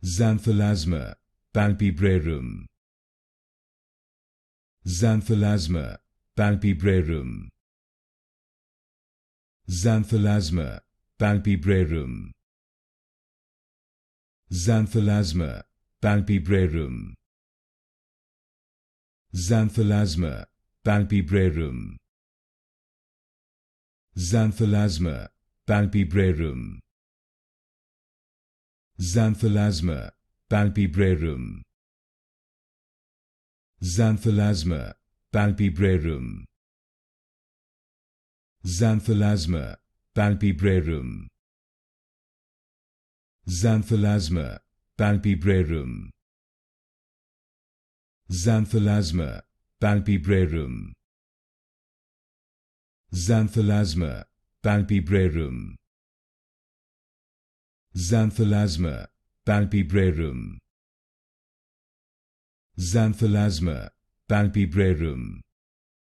Xanthelasma Palpebrarum. Xanthelasma Palpebrarum. Xanthelasma Palpebrarum. Xanthelasma Palpebrarum. Xanthelasma Palpebrarum. Xanthelasma Palpebrarum. Xanthelasma Palpebrarum. Xanthelasma Palpebrarum. Xanthelasma Palpebrarum. Xanthelasma Palpebrarum. Xanthelasma Palpebrarum. Xanthelasma Palpebrarum. Xanthelasma Palpebrarum. Xanthelasma Palpebrarum.